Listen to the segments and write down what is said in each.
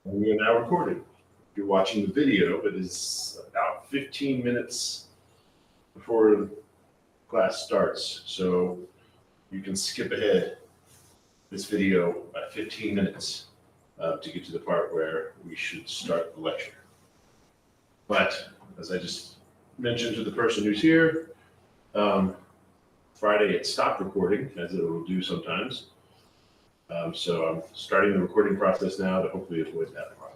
We are now recording. If you're watching the video, it is about 15 minutes before class starts, so you can skip ahead this video by 15 minutes to get to the part where we should start the lecture. But as I just mentioned to the person who's here, Friday it stopped recording, as it will do sometimes. So I'm starting the recording process now to hopefully avoid that problem.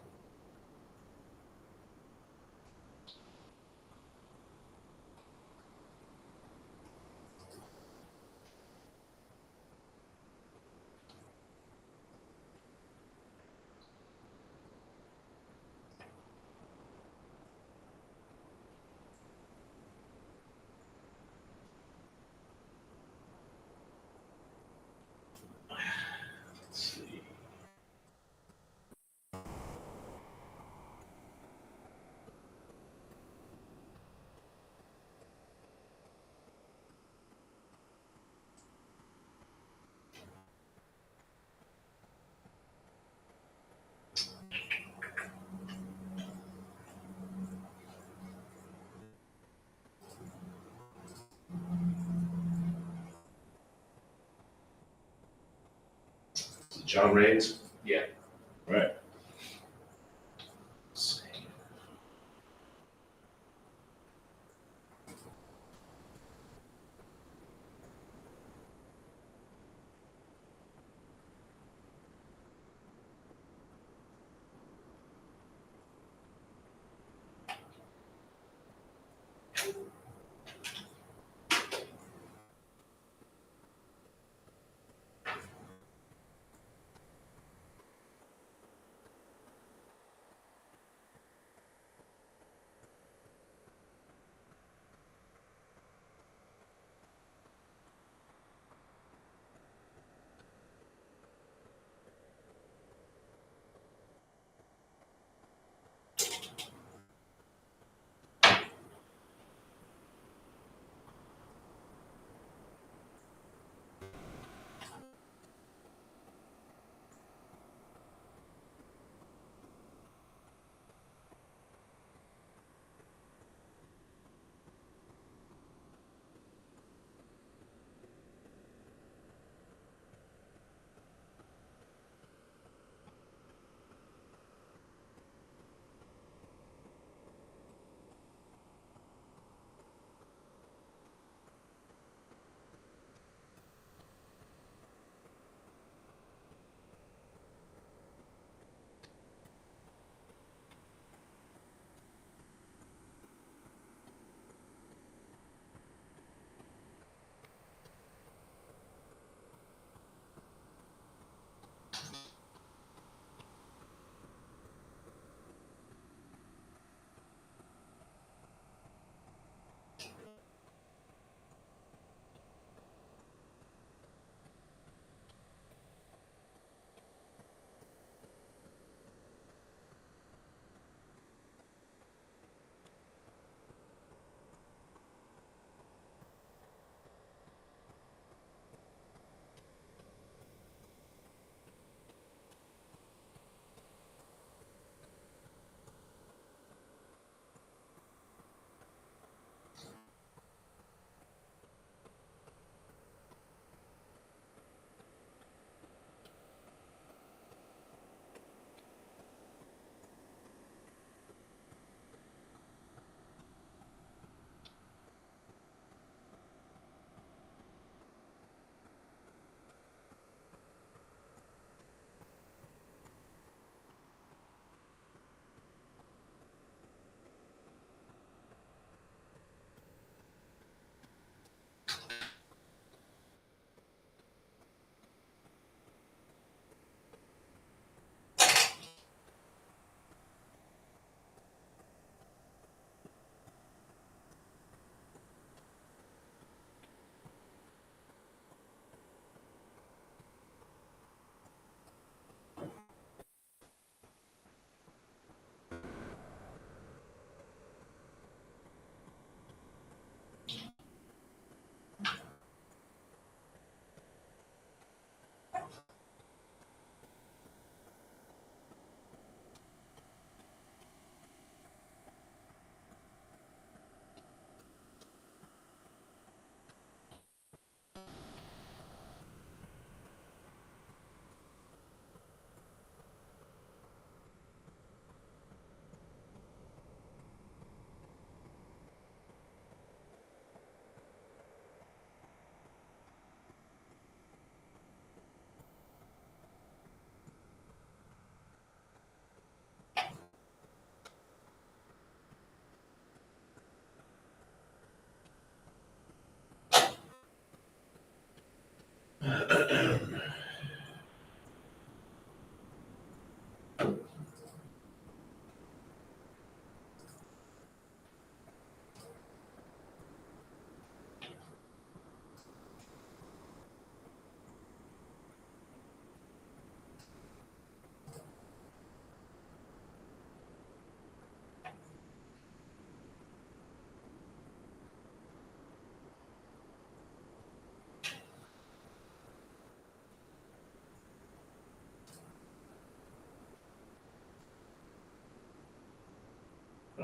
Let's see. John Raines? Yeah. All right. Let's see.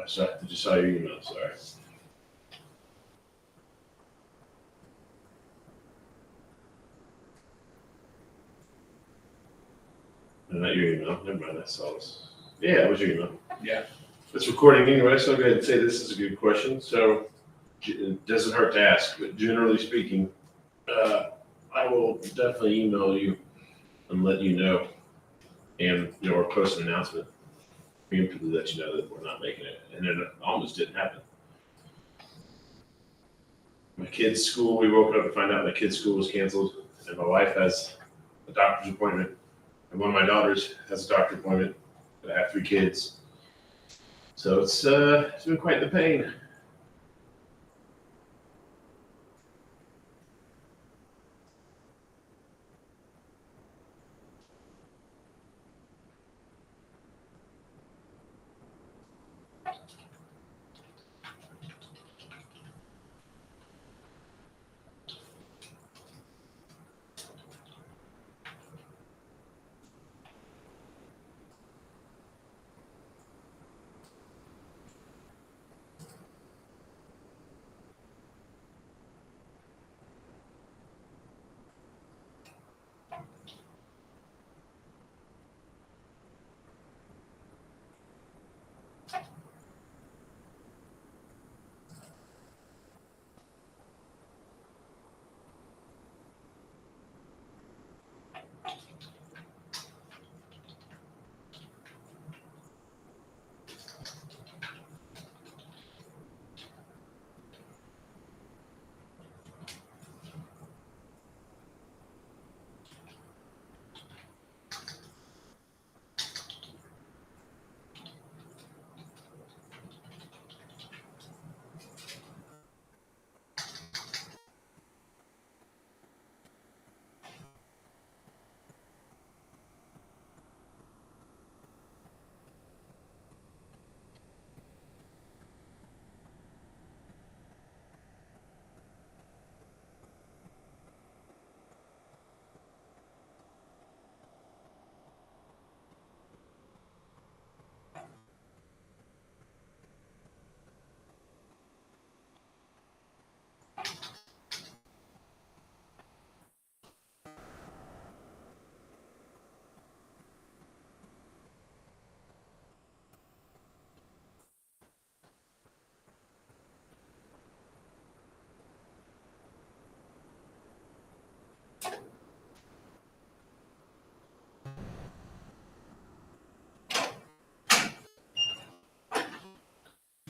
I just saw your email, sorry. Not your email. Never mind, I saw this. Yeah, it was your email. Yeah. It's recording anyway, so I'll go ahead and say this is a good question. So it doesn't hurt to ask, but generally speaking, I will definitely email you and let you know, and or post an announcement preemptively let you know that we're not making it, and it almost didn't happen. My kid's school, we woke up to find out my kid's school was canceled, and my wife has a doctor's appointment, and one of my daughters has a doctor's appointment. I have 3 kids, so it's been quite the pain.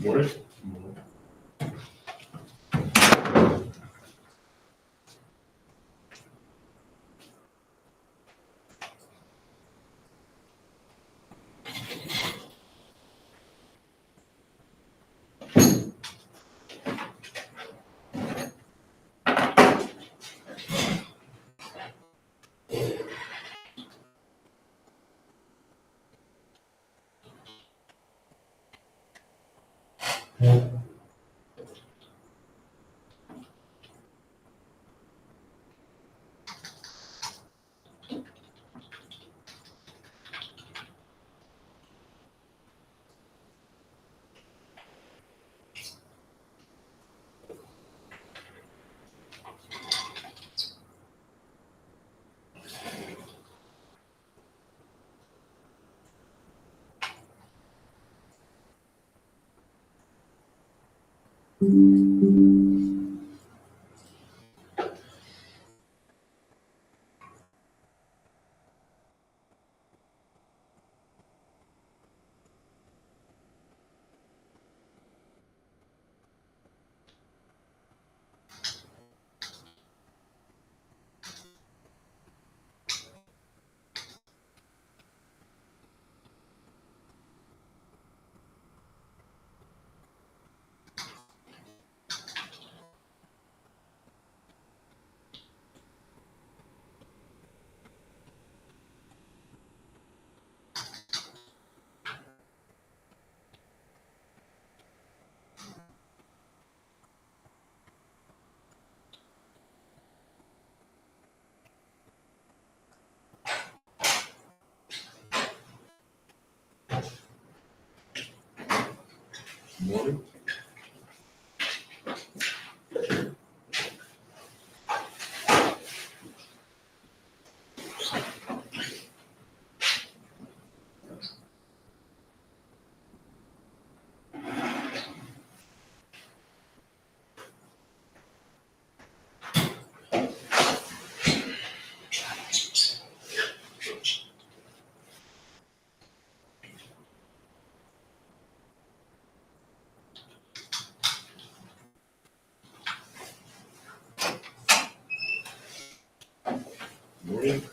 Morning. Morning. Morning.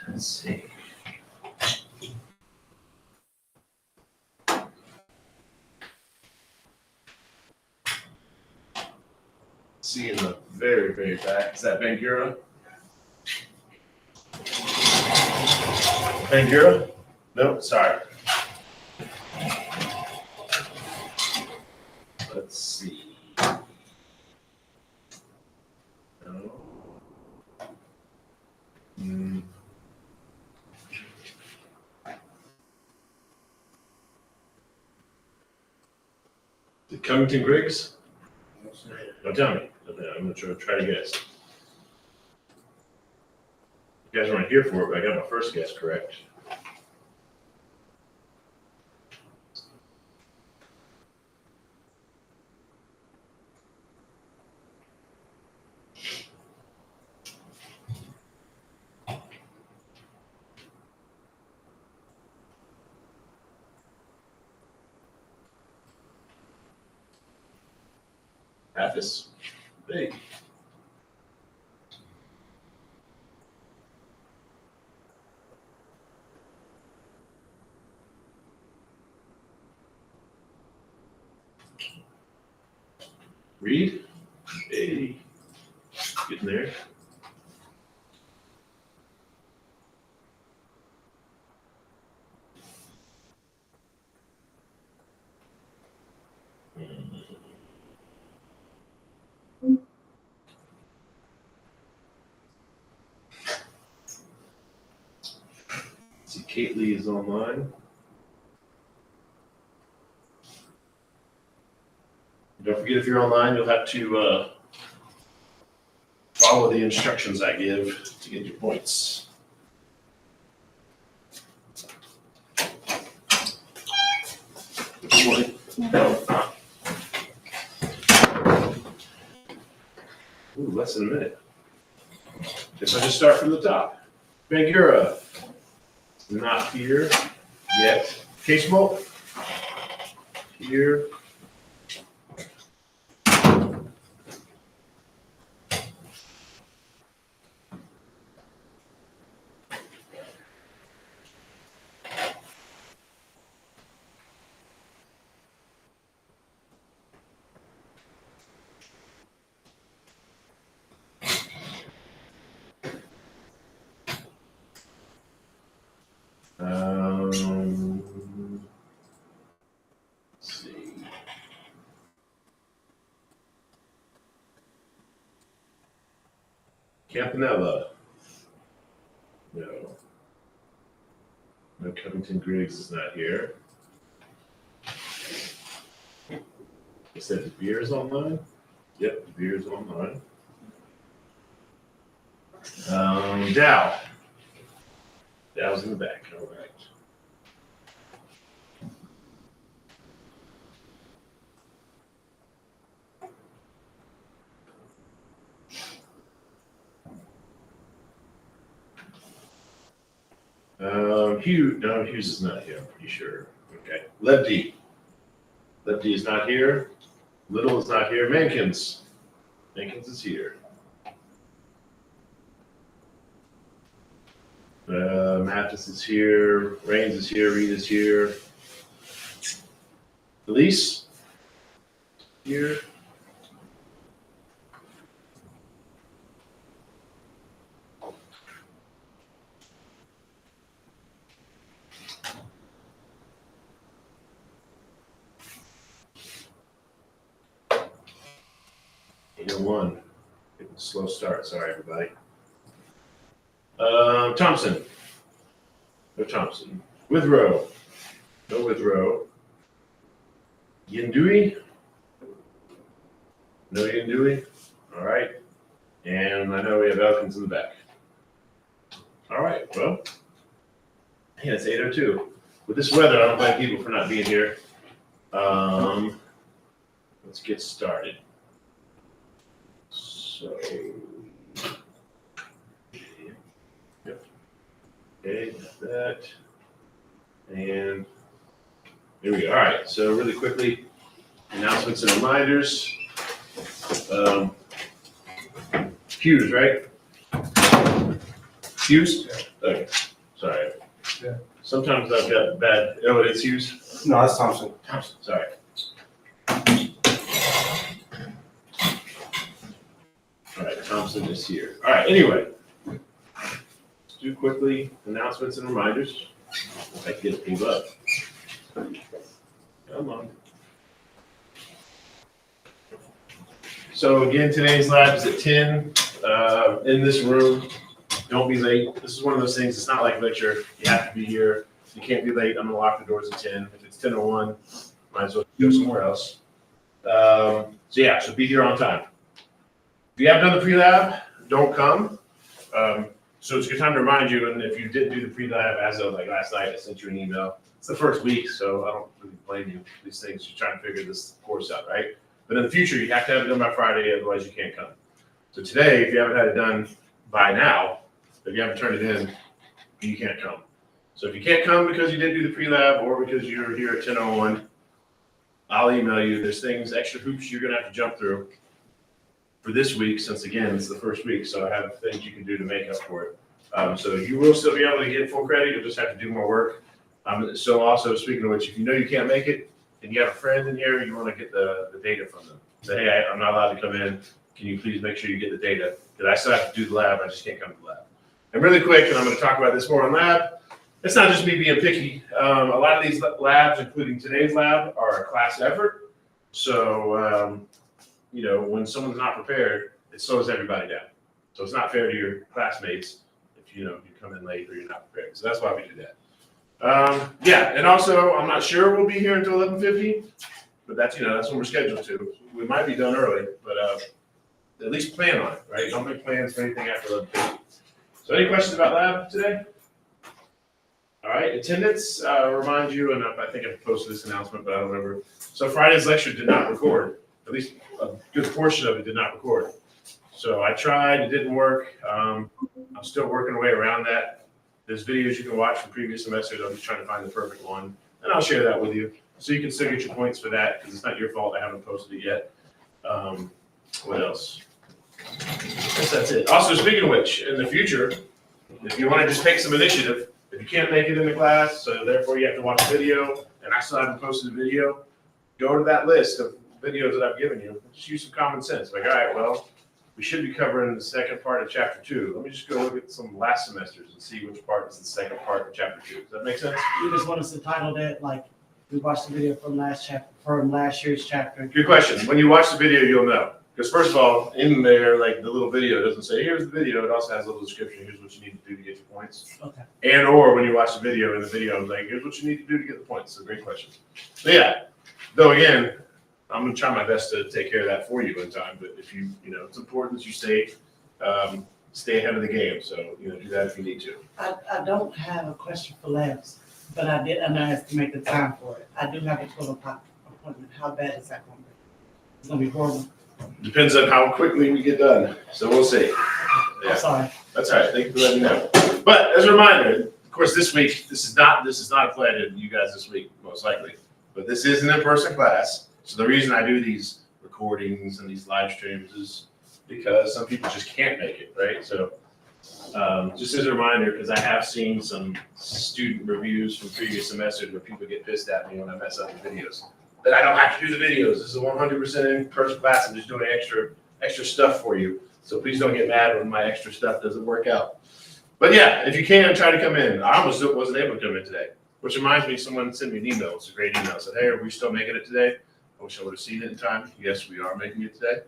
Let's see. See in the very, very back. Is that Bangura? Bangura? No, sorry. Let's see. No. Did Covington Griggs? Don't tell me. I'm going to try to guess. You guys weren't here for it, but I got my first guess correct. Athos? Hey. Reed? Hey. Getting there. See, Kate Lee is online. Don't forget, if you're online, you'll have to follow the instructions I give to get your points. Good morning. Ooh, less than a minute. Guess I'll just start from the top. Bangura, not here yet. Casebolt, here. Let's see. Campanella. No. No, Covington Griggs is not here. You said De Beers online? Yep, De Beers online. Dow. Dow's in the back. All right. Hughes is not here, I'm pretty sure. Okay. Lebdy. Lebdy is not here. Little is not here. Mankins. Mankins is here. Mathis is here. Rains is here. Reed is here. Elise here. One. Getting a slow start. Sorry, everybody. Thompson. No Thompson. Withrow. No Withrow. Yindui. No Yindui. All right. And I know we have Elkins in the back. All right. Well, yeah, it's 8:02. With this weather, I don't blame people for not being here. Let's get started. So, yep. Okay, got that. And here we go. All right. So really quickly, announcements and reminders. Hughes, right? Hughes? Okay. Sorry. Yeah. Sometimes I've got bad. Oh, it's Hughes? No, that's Thompson. Thompson, sorry. All right, Thompson is here. All right, anyway. Let's do quickly announcements and reminders. If I can get things up. Come on. So again, today's lab is at 10 in this room. Don't be late. This is one of those things, it's not like lecture. You have to be here. You can't be late. I'm gonna lock the doors at 10. If it's 10:01, might as well go somewhere else. So be here on time. If you haven't done the pre-lab, don't come. So it's a good time to remind you, and if you didn't do the pre-lab as of like last night, I sent you an email. It's the first week, so I don't really blame you. These things, you're trying to figure this course out, right? But in the future, you have to have it done by Friday, otherwise you can't come. So today, if you haven't had it done by now, if you haven't turned it in, you can't come. So if you can't come because you didn't do the pre-lab or because you're here at 10:01, I'll email you. There's things, extra hoops you're gonna have to jump through for this week, since again, it's the first week, so I have things you can do to make up for it. So you will still be able to get full credit, you'll just have to do more work. So also, speaking of which, if you know you can't make it, and you have a friend in here, you wanna get the data from them. Say, hey, I'm not allowed to come in, can you please make sure you get the data? Because I still have to do the lab, I just can't come to the lab. And really quick, and I'm gonna talk about this more on lab, it's not just me being picky. A lot of these labs, including today's lab, are a class effort. So, when someone's not prepared, it slows everybody down. So it's not fair to your classmates if you come in late or you're not prepared. So that's why we do that. And also I'm not sure we'll be here until 11:50, but that's when we're scheduled to. We might be done early, but at least plan on it, right? Don't make plans for anything after 11:50. So any questions about lab today? All right, attendance, remind you, and I think I posted this announcement, but I don't remember. So Friday's lecture did not record. At least a good portion of it did not record. So I tried, it didn't work. I'm still working away around that. There's videos you can watch from previous semesters. I'm just trying to find the perfect one. And I'll share that with you. So you can still get your points for that, because it's not your fault I haven't posted it yet. What else? I guess that's it. Also, speaking of which, in the future, if you want to just take some initiative, if you can't make it in the class, so therefore you have to watch a video, and I still haven't posted a video, go to that list of videos that I've given you. Just use some common sense. Like, all right, well, we should be covering the second part of chapter 2. Let me just go look at some last semesters and see which part is the second part of chapter 2. Does that make sense? You just want us to title that, like, we watched the video from last year's chapter. Good question. When you watch the video, you'll know. Because first of all, in there, like the little video doesn't say, here's the video. It also has a little description. Here's what you need to do to get your points. Okay. And or when you watch the video, in the video, I'm like, here's what you need to do to get the points. So great question. So yeah, though again, I'm going to try my best to take care of that for you in time. But if it's important that you stay stay ahead of the game. So, do that if you need to. I don't have a question for labs, but I did underestimate the time for it. I do have a 12 o'clock appointment. How bad is that going to be? It's going to be horrible. Depends on how quickly we get done. So we'll see. I'm sorry. That's all right. Thank you for letting me know. But as a reminder, of course, this week, this is not applied to you guys this week, most likely. But this is an in-person class. So the reason I do these recordings and these live streams is because some people just can't make it, right? So just as a reminder, because I have seen some student reviews from previous semesters where people get pissed at me when I mess up the videos. But I don't have to do the videos. This is a 100% in-person class. I'm just doing extra stuff for you. So please don't get mad when my extra stuff doesn't work out. But yeah, if you can, try to come in. I almost wasn't able to come in today, which reminds me, someone sent me an email. It's a great email. It said, hey, are we still making it today? I wish I would have seen it in time. Yes, we are making it today.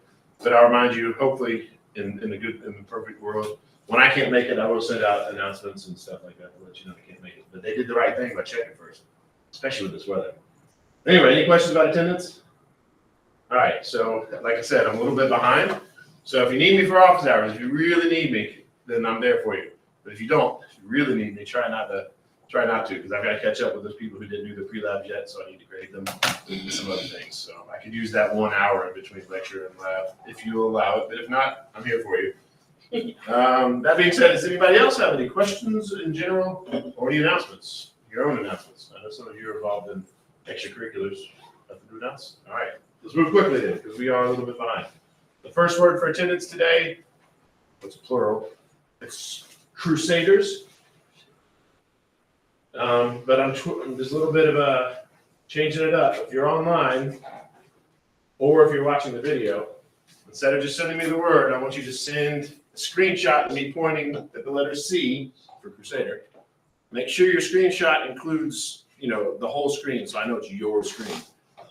But I'll remind you, hopefully, in the perfect world, when I can't make it, I will send out announcements and stuff like that to let you know I can't make it. But they did the right thing by checking first, especially with this weather. Anyway, any questions about attendance? All right, so like I said, I'm a little bit behind. So if you need me for office hours, if you really need me, then I'm there for you. But if you don't, if you really need me, try not to, because I've got to catch up with those people who didn't do the pre-lab yet, so I need to grade them and some other things. So I could use that 1 hour in between lecture and lab if you allow it, but if not, I'm here for you. That being said, does anybody else have any questions in general or any announcements? Your own announcements. I know some of you are involved in extracurriculars. Nothing to announce? All right, let's move quickly then, because we are a little bit behind. The first word for attendance today, what's plural? It's Crusaders. But there's a little bit of a changing it up. If you're online, or if you're watching the video, instead of just sending me the word, I want you to send a screenshot of me pointing at the letter C for Crusader. Make sure your screenshot includes, the whole screen, so I know it's your screen.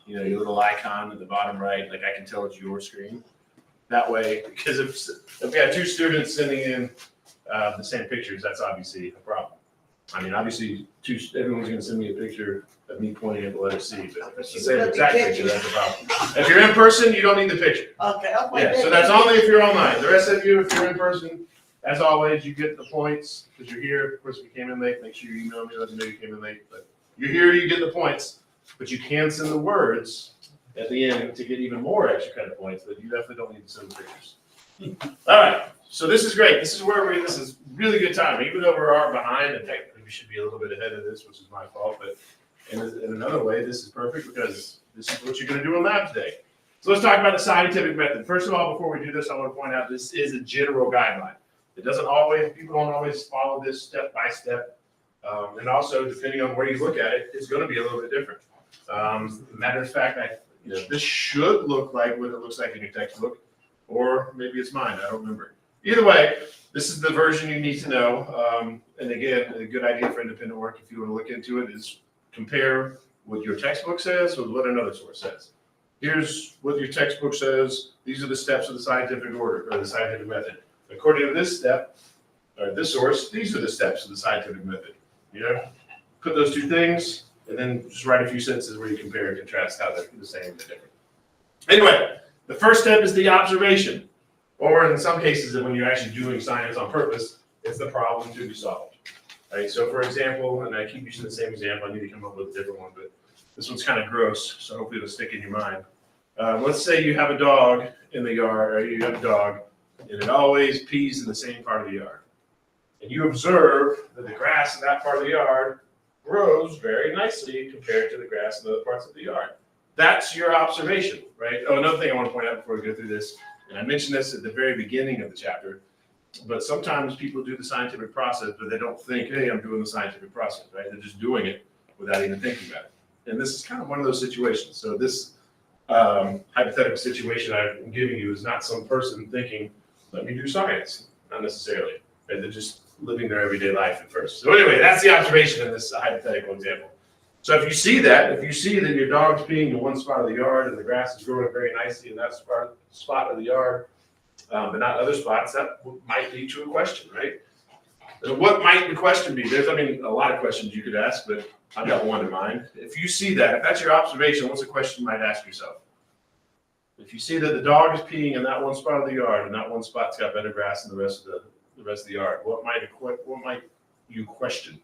Your little icon at the bottom right, like I can tell it's your screen. That way, because if we have two students sending in the same pictures, that's obviously a problem. I mean, obviously, everyone's going to send me a picture of me pointing at the letter C, but if it's the same exact picture, that's a problem. If you're in person, you don't need the picture. Okay. Yeah, so that's only if you're online. The rest of you, if you're in person, as always, you get the points because you're here. Of course, if you came in late, make sure you email me, let me know you came in late. But you're here, you get the points. But you can send the words at the end to get even more extra credit points, but you definitely don't need to send the pictures. All right, so this is great. This is really good time. Even though we're behind, and technically we should be a little bit ahead of this, which is my fault, but in another way, this is perfect because this is what you're going to do in lab today. So let's talk about the scientific method. First of all, before we do this, I want to point out this is a general guideline. People don't always follow this step by step. And also, depending on where you look at it, it's going to be a little bit different. Matter of fact, this should look like what it looks like in your textbook, or maybe it's mine. I don't remember. Either way, this is the version you need to know. And again, a good idea for independent work, if you want to look into it, is compare what your textbook says with what another source says. Here's what your textbook says. These are the steps of the scientific order or the scientific method. According to this step, or this source, these are the steps of the scientific method. Put those two things, and then just write a few sentences where you compare and contrast how they're the same and different. Anyway, the first step is the observation, or in some cases, when you're actually doing science on purpose, it's the problem to be solved. Right? So, for example, and I keep using the same example. I need to come up with a different one, but this one's kind of gross, so hopefully it'll stick in your mind. Let's say you have a dog in the yard, or you have a dog, and it always pees in the same part of the yard. And you observe that the grass in that part of the yard grows very nicely compared to the grass in other parts of the yard. That's your observation, right? Oh, another thing I want to point out before we go through this, and I mentioned this at the very beginning of the chapter, but sometimes people do the scientific process, but they don't think, hey, I'm doing the scientific process, right? They're just doing it without even thinking about it. And this is kind of one of those situations. So this hypothetical situation I'm giving you is not some person thinking, let me do science, not necessarily. Right? They're just living their everyday life at first. So anyway, that's the observation in this hypothetical example. So if you see that your dog's peeing in one spot of the yard and the grass is growing very nicely in that spot of the yard, but not other spots, that might lead to a question, right? So what might the question be? There's, a lot of questions you could ask, but I've got one in mind. If you see that, if that's your observation, what's a question you might ask yourself? If you see that the dog is peeing in that one spot of the yard and that one spot's got better grass than the rest of the rest of the yard? What might you question?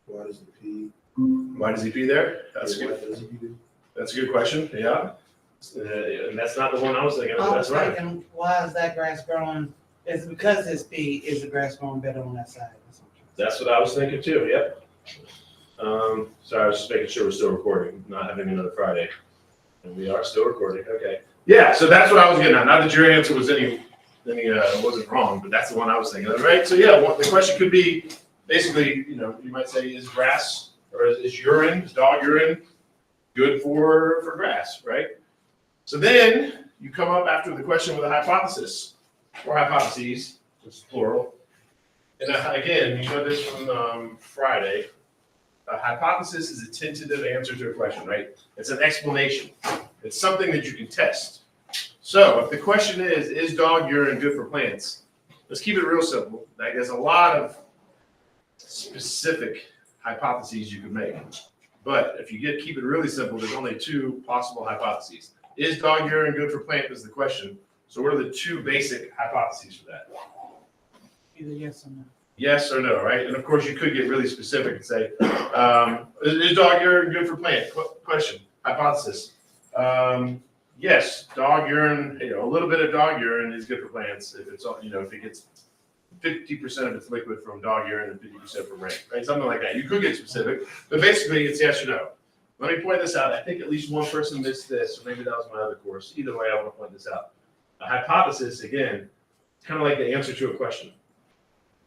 Why does it pee? Why does he pee there? That's Why good. does he pee? That's a good question. Yeah. And that's not the one I was thinking of. I That's was right. thinking, why is that grass growing? Is it because it's speed, is the grass growing better on that side? That's what I was thinking too. Yep. Sorry, I was just making sure we're still recording, not having another Friday. And we are still recording. Okay. Yeah. So that's what I was getting at. Not that your answer was any wasn't wrong, but that's the one I was thinking of, right? So yeah, the question could be basically, you might say, is grass or is dog urine good for grass, right? So then you come up after the question with a hypothesis or hypotheses, which is plural. And again, you know this from Friday. A hypothesis is a tentative answer to a question, right? It's an explanation. It's something that you can test. So if the question is dog urine good for plants? Let's keep it real simple. Like, there's a lot of specific hypotheses you can make. But if you keep it really simple, there's only two possible hypotheses. Is dog urine good for plant is the question. So what are the two basic hypotheses for that? Either yes or no. Yes or no, right? And of course, you could get really specific and say, is dog urine good for plant? Question, hypothesis. Yes, dog urine, a little bit of dog urine is good for plants if it's, if it gets 50% of its liquid from dog urine and 50% from rain, right? Something like that. You could get specific, but basically it's yes or no. Let me point this out. I think at least one person missed this, or maybe that was my other course. Either way, I want to point this out. A hypothesis, again, kind of like the answer to a question.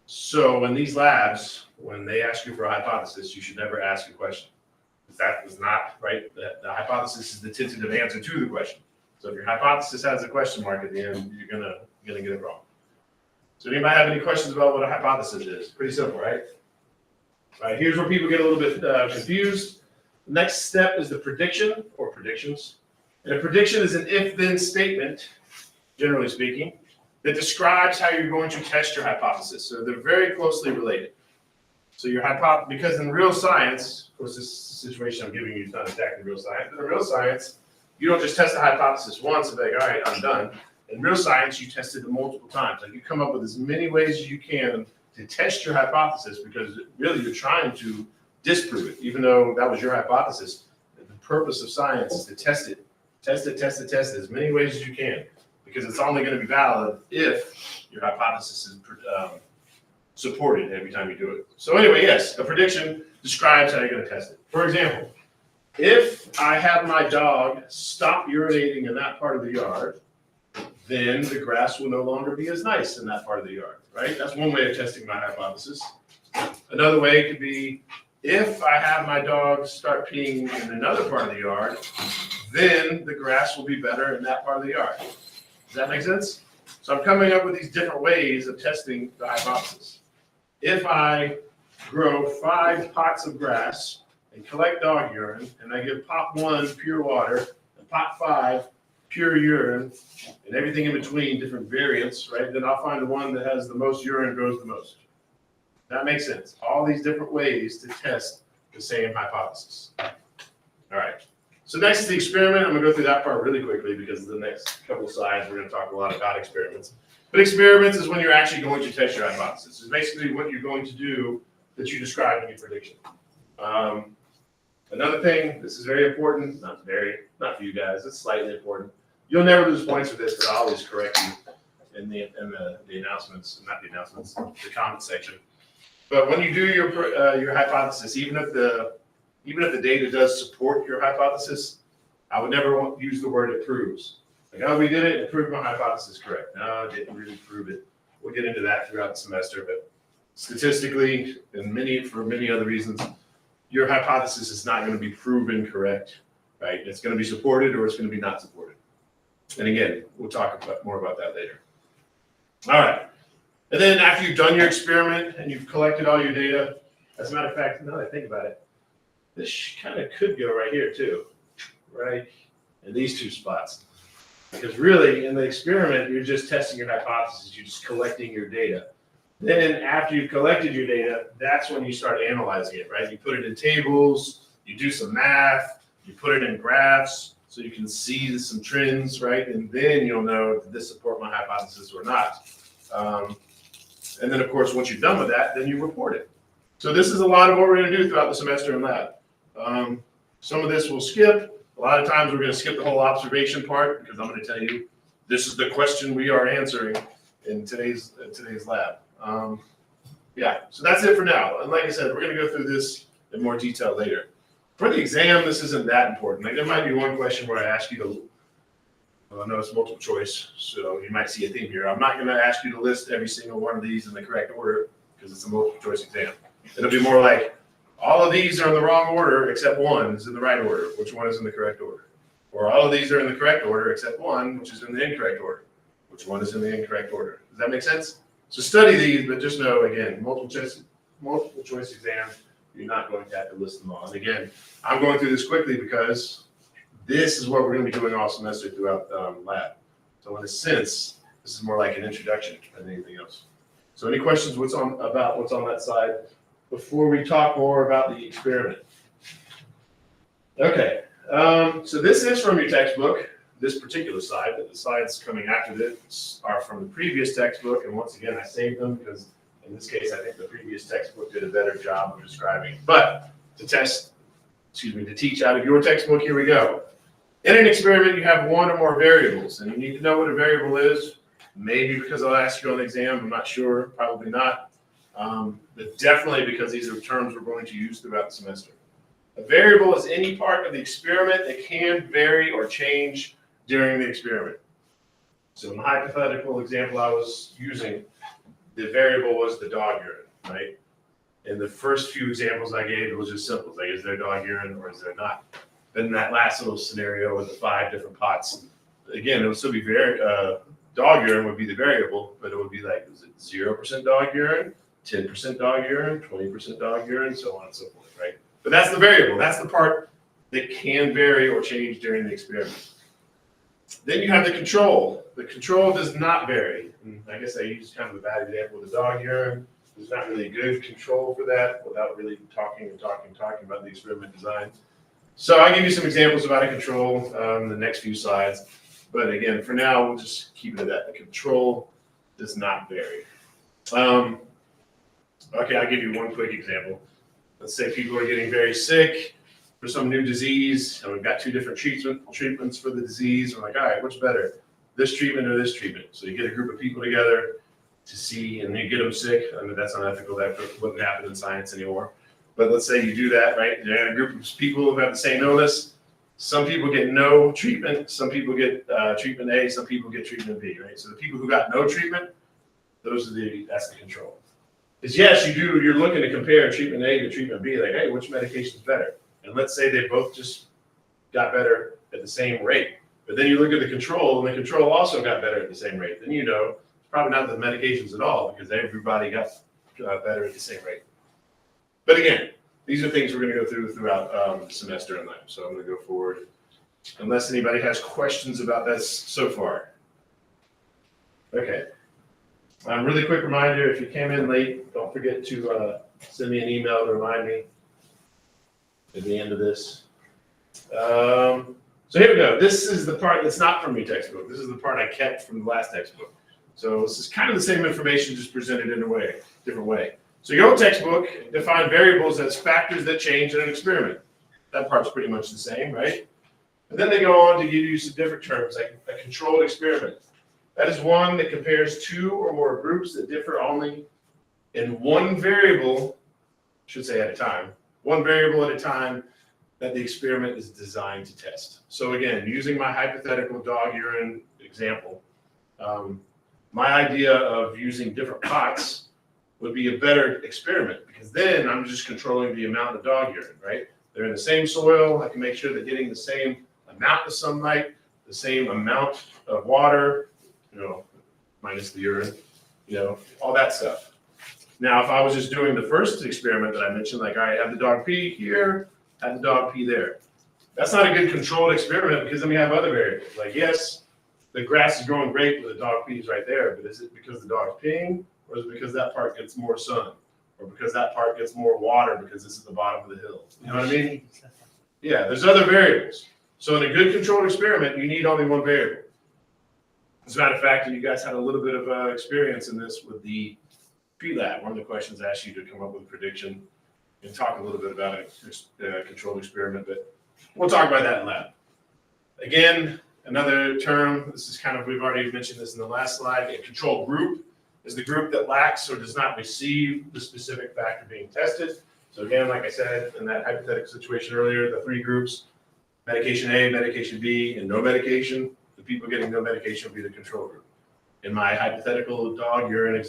So in these labs, when they ask you for a hypothesis, you should never ask a question. That is not right. The hypothesis is the tentative answer to the question. So if your hypothesis has a question mark at the end, you're gonna get it wrong. So anybody have any questions about what a hypothesis is? Pretty simple, right? All right, here's where people get a little bit confused. The next step is the prediction or predictions. And a prediction is an if-then statement, generally speaking, that describes how you're going to test your hypothesis. So they're very closely related. So your hypothesis, because in real science, of course, this situation I'm giving you is not exactly real science, but in real science, you don't just test a hypothesis once and be like, all right, I'm done. In real science, you test it multiple times. Like, you come up with as many ways as you can to test your hypothesis, because really you're trying to disprove it, even though that was your hypothesis. The purpose of science is to test it as many ways as you can, because it's only going to be valid if your hypothesis is supported every time you do it. So anyway, yes, a prediction describes how you're going to test it. For example, if I have my dog stop urinating in that part of the yard, then the grass will no longer be as nice in that part of the yard, right? That's one way of testing my hypothesis. Another way could be, if I have my dog start peeing in another part of the yard, then the grass will be better in that part of the yard. Does that make sense? So I'm coming up with these different ways of testing the hypothesis. If I grow 5 pots of grass and collect dog urine, and I give pot 1 pure water and pot 5 pure urine, and everything in between, different variants, right? Then I'll find the one that has the most urine grows the most. That makes sense. All these different ways to test the same hypothesis. All right. So next is the experiment. I'm going to go through that part really quickly, because the next couple slides we're going to talk a lot about experiments. But experiments is when you're actually going to test your hypothesis. It's basically what you're going to do that you describe in your prediction. Another thing, this is very important, not for you guys, it's slightly important. You'll never lose points for this, but I'll always correct you in the announcements, not the announcements, the comment section. But when you do your hypothesis, even if the data does support your hypothesis, I would never use the word "it proves." Like, oh, we did it, it proved my hypothesis correct. No, it didn't really prove it. We'll get into that throughout the semester, but statistically, and for many other reasons, your hypothesis is not going to be proven correct, right? It's going to be supported, or it's going to be not supported. And again, we'll talk more about that later. All right. And then after you've done your experiment and you've collected all your data, as a matter of fact, now that I think about it, this kind of could go right here too, right? In these 2 spots. Because really, in the experiment, you're just testing your hypothesis. You're just collecting your data. Then after you've collected your data, that's when you start analyzing it, right? You put it in tables, you do some math, you put it in graphs, so you can see some trends, right? And then you'll know, did this support my hypothesis or not? And then, of course, once you're done with that, then you report it. So this is a lot of what we're going to do throughout the semester in lab. Some of this we'll skip. A lot of times we're going to skip the whole observation part because I'm going to tell you this is the question we are answering in today's lab. Yeah, so that's it for now. And like I said, we're going to go through this in more detail later. For the exam, this isn't that important. Like there might be one question where I ask you to, well, I know it's multiple choice, so you might see a theme here. I'm not going to ask you to list every single one of these in the correct order because it's a multiple choice exam. It'll be more like all of these are in the wrong order except one is in the right order. Which one is in the correct order? Or all of these are in the correct order except one, which is in the incorrect order. Which one is in the incorrect order? Does that make sense? So study these, but just know, again, multiple choice exam, you're not going to have to list them all. And again, I'm going through this quickly because this is what we're going to be doing all semester throughout lab. So in a sense, this is more like an introduction than anything else. So any questions about what's on that side before we talk more about the experiment? Okay, so this is from your textbook. This particular slide, but the slides coming after this are from the previous textbook. And once again, I saved them because in this case, I think the previous textbook did a better job of describing. But to teach out of your textbook, here we go. In an experiment, you have one or more variables, and you need to know what a variable is. Maybe because I'll ask you on the exam, I'm not sure, probably not. But definitely because these are terms we're going to use throughout the semester. A variable is any part of the experiment that can vary or change during the experiment. So in the hypothetical example I was using, the variable was the dog urine, right? In the first few examples I gave, it was just simple, like is there dog urine or is there not? Then that last little scenario with the 5 different pots, again, it would still be dog urine would be the variable, but it would be like, is it 0% dog urine, 10% dog urine, 20% dog urine, so on and so forth, right? But that's the variable. That's the part that can vary or change during the experiment. Then you have the control. The control does not vary. And I guess I used kind of a bad example with the dog urine. There's not really a good control for that without really talking about the experiment design. So I'll give you some examples about a control in the next few slides. But again, for now, we'll just keep it at that. The control does not vary. Okay, I'll give you one quick example. Let's say people are getting very sick for some new disease, and we've got 2 different treatments for the disease. We're like, all right, what's better, this treatment or this treatment? So you get a group of people together to see, and you get them sick. I mean, that's unethical. That wouldn't happen in science anymore. But let's say you do that, right? You're in a group of people who have the same illness. Some people get no treatment. Some people get treatment A. Some people get treatment B, right? So the people who got no treatment, that's the control. Is yes, you're looking to compare treatment A to treatment B, like, hey, which medication is better? And let's say they both just got better at the same rate. But then you look at the control, and the control also got better at the same rate. Then you know it's probably not the medications at all because everybody got better at the same rate. But again, these are things we're going to go throughout the semester in lab. So I'm going to go forward unless anybody has questions about this so far. Okay. Really quick reminder, if you came in late, don't forget to send me an email to remind me at the end of this. So here we go. This is the part that's not from your textbook. This is the part I kept from the last textbook. So this is kind of the same information, just presented in a different way. So your old textbook defined variables as factors that change in an experiment. That part's pretty much the same, right? And then they go on to give you some different terms, like a controlled experiment. That is one that compares 2 or more groups that differ only in one variable, I should say at a time, one variable at a time that the experiment is designed to test. So again, using my hypothetical dog urine example, my idea of using different pots would be a better experiment because then I'm just controlling the amount of dog urine, right? They're in the same soil. I can make sure they're getting the same amount of sunlight, the same amount of water, minus the urine, all that stuff. Now, if I was just doing the first experiment that I mentioned, like, all right, have the dog pee here, have the dog pee there. That's not a good controlled experiment because then we have other variables. Like, yes, the grass is growing great, but the dog pees right there. But is it because the dog's peeing, or is it because that part gets more sun, or because that part gets more water because this is the bottom of the hill? You know what I mean? Yeah, there's other variables. So in a good controlled experiment, you need only one variable. As a matter of fact, you guys had a little bit of experience in this with the P-Lab. One of the questions asked you to come up with a prediction and talk a little bit about a controlled experiment, but we'll talk about that in lab. Again, another term, this is kind of, we've already mentioned this in the last slide, a control group is the group that lacks or does not receive the specific factor being tested. So again, like I said, in that hypothetical situation earlier, the three groups, medication A, medication B, and no medication, the people getting no medication will be the control group. In my hypothetical dog urine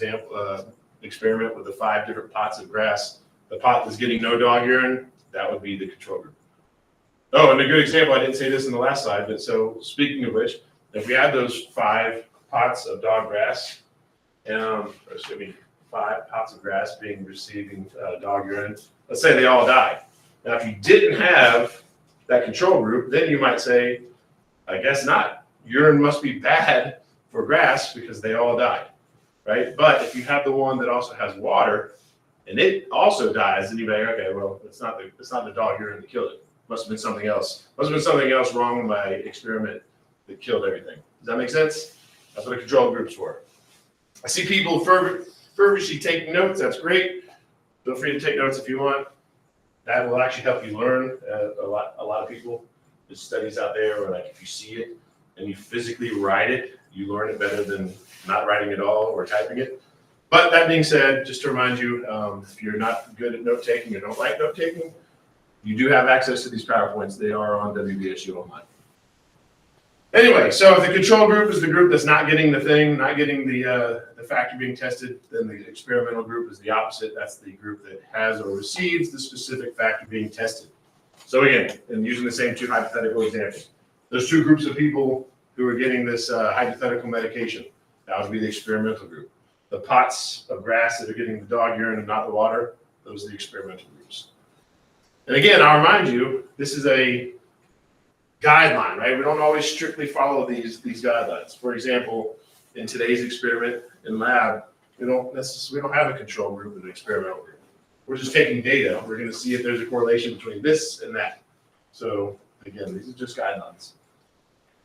experiment with the 5 different pots of grass, the pot that's getting no dog urine, that would be the control group. Oh, and a good example, I didn't say this in the last slide, but so speaking of which, if we had those 5 pots of dog grass, 5 pots of grass receiving dog urine, let's say they all died. Now, if you didn't have that control group, then you might say, I guess not. Urine must be bad for grass because they all died, right? But if you have the one that also has water and it also dies, then you'd be like, okay, well, it's not the dog urine that killed it. Must have been something else. Must have been something else wrong with my experiment that killed everything. Does that make sense? That's what a control group's for. I see people feverishly taking notes. That's great. Feel free to take notes if you want. That will actually help you learn. A lot of people, there's studies out there where, like, if you see it and you physically write it, you learn it better than not writing it all or typing it. But that being said, just to remind you, if you're not good at note taking or don't like note taking, you do have access to these PowerPoints. They are on WVSU Online. Anyway, so if the control group is the group that's not getting the thing, not getting the factor being tested, then the experimental group is the opposite. That's the group that has or receives the specific factor being tested. So again, and using the same 2 hypothetical examples, there's 2 groups of people who are getting this hypothetical medication. That would be the experimental group. The pots of grass that are getting the dog urine and not the water, those are the experimental groups. And again, I'll remind you, this is a guideline, right? We don't always strictly follow these guidelines. For example, in today's experiment in lab, we don't have a control group and an experimental group. We're just taking data. We're going to see if there's a correlation between this and that. So again, these are just guidelines.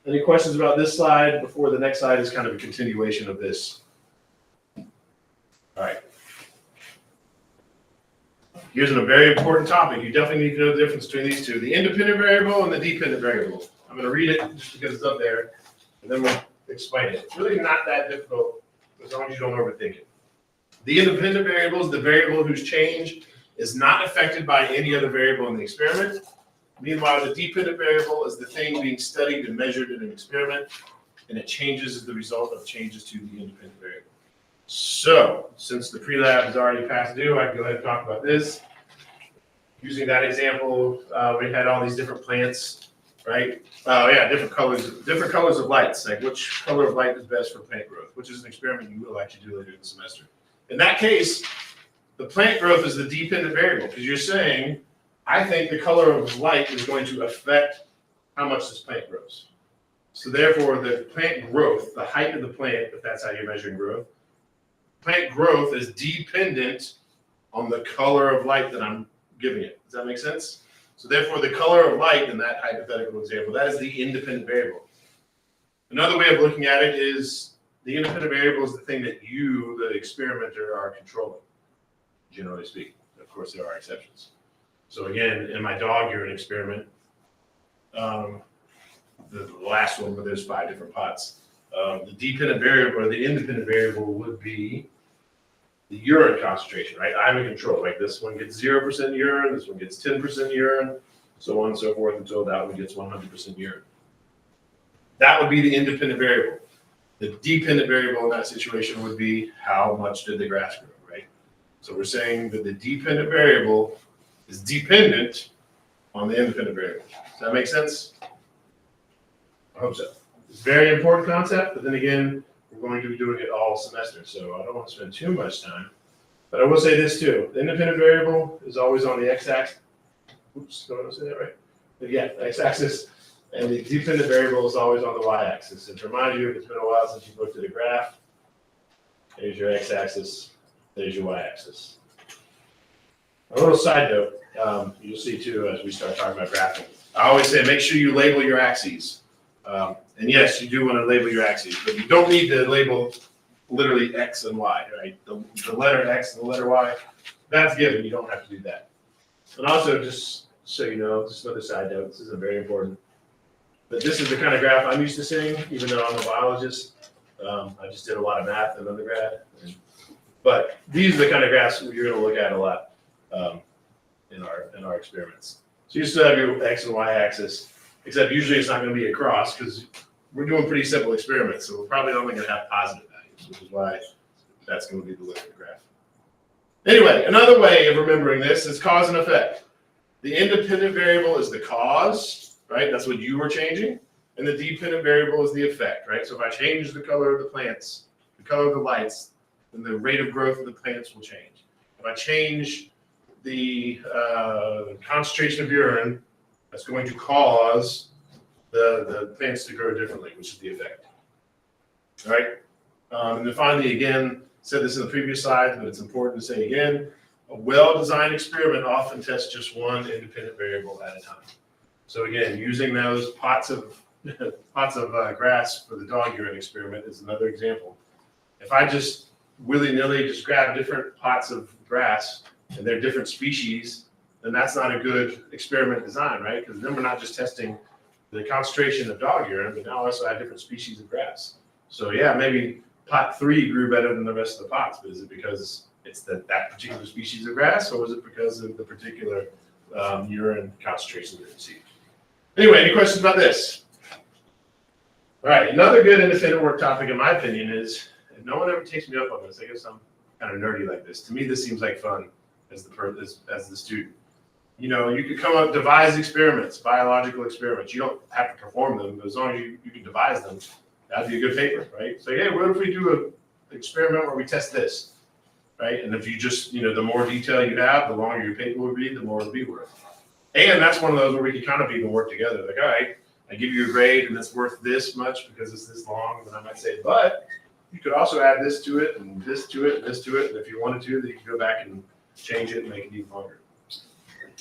Any questions about this slide before the next slide is kind of a continuation of this? All right. Here's a very important topic. You definitely need to know the difference between these 2, the independent variable and the dependent variable. I'm going to read it just because it's up there, and then we'll explain it. It's really not that difficult as long as you don't overthink it. The independent variable is the variable whose change is not affected by any other variable in the experiment. Meanwhile, the dependent variable is the thing being studied and measured in an experiment, and it changes as the result of changes to the independent variable. So, since the pre-lab is already past due, I can go ahead and talk about this. Using that example, we had all these different plants, right? Different colors of lights. Like, which color of light is best for plant growth, which is an experiment you will actually do later in the semester. In that case, the plant growth is the dependent variable because you're saying, I think the color of light is going to affect how much this plant grows. So therefore, the plant growth, the height of the plant, if that's how you're measuring growth, plant growth is dependent on the color of light that I'm giving it. Does that make sense? So therefore, the color of light in that hypothetical example, that is the independent variable. Another way of looking at it is the independent variable is the thing that you, the experimenter, are controlling, generally speaking. Of course, there are exceptions. So again, in my dog urine experiment, the last one where there's 5 different pots, the dependent variable or the independent variable would be the urine concentration, right? I'm in control. Like this one gets 0% urine, this one gets 10% urine, so on and so forth until that one gets 100% urine. That would be the independent variable. The dependent variable in that situation would be how much did the grass grow, right? So we're saying that the dependent variable is dependent on the independent variable. Does that make sense? I hope so. It's a very important concept, but then again, we're going to be doing it all semester, so I don't want to spend too much time. But I will say this too. The independent variable is always on the x-axis. Oops, don't want to say that right? But yeah, the x-axis. And the dependent variable is always on the y-axis. And to remind you, it's been a while since you've looked at a graph. There's your x-axis. There's your y-axis. A little side note, you'll see too as we start talking about graphing. I always say make sure you label your axes. And yes, you do want to label your axes, but you don't need to label literally X and Y, right? The letter X and the letter Y, that's given. You don't have to do that. And also, just so you know, just another side note, this isn't very important, but this is the kind of graph I'm used to seeing, even though I'm a biologist. I just did a lot of math in undergrad. But these are the kind of graphs you're going to look at a lot in our experiments. So you still have your X and Y axis, except usually it's not going to be across because we're doing pretty simple experiments. So we're probably only going to have positive values, which is why that's going to be the linear graph. Anyway, another way of remembering this is cause and effect. The independent variable is the cause, right? That's what you were changing. And the dependent variable is the effect, right? So if I change the color of the plants, the color of the lights, then the rate of growth of the plants will change. If I change the concentration of urine, that's going to cause the plants to grow differently, which is the effect. All right? And then finally, again, said this in the previous slide, but it's important to say again, a well-designed experiment often tests just one independent variable at a time. So again, using those pots of grass for the dog urine experiment is another example. If I just willy-nilly just grab different pots of grass and they're different species, then that's not a good experiment design, right? Because then we're not just testing the concentration of dog urine, but now I also have different species of grass. So yeah, maybe pot 3 grew better than the rest of the pots, but is it because it's that particular species of grass, or was it because of the particular urine concentration that it received? Anyway, any questions about this? All right, another good independent work topic, in my opinion, is, if no one ever takes me up on this, I guess I'm kind of nerdy like this. To me, this seems like fun as the student. You know, you could come up, devise experiments, biological experiments. You don't have to perform them, but as long as you can devise them, that'd be a good paper, right? So, hey, what if we do an experiment where we test this, right? And if you just, the more detail you have, the longer your paper would be, the more it'll be worth. And that's one of those where we could kind of even work together. Like, all right, I give you a grade and it's worth this much because it's this long. And then I might say, but you could also add this to it and this to it and this to it. And if you wanted to, then you could go back and change it and make it even longer.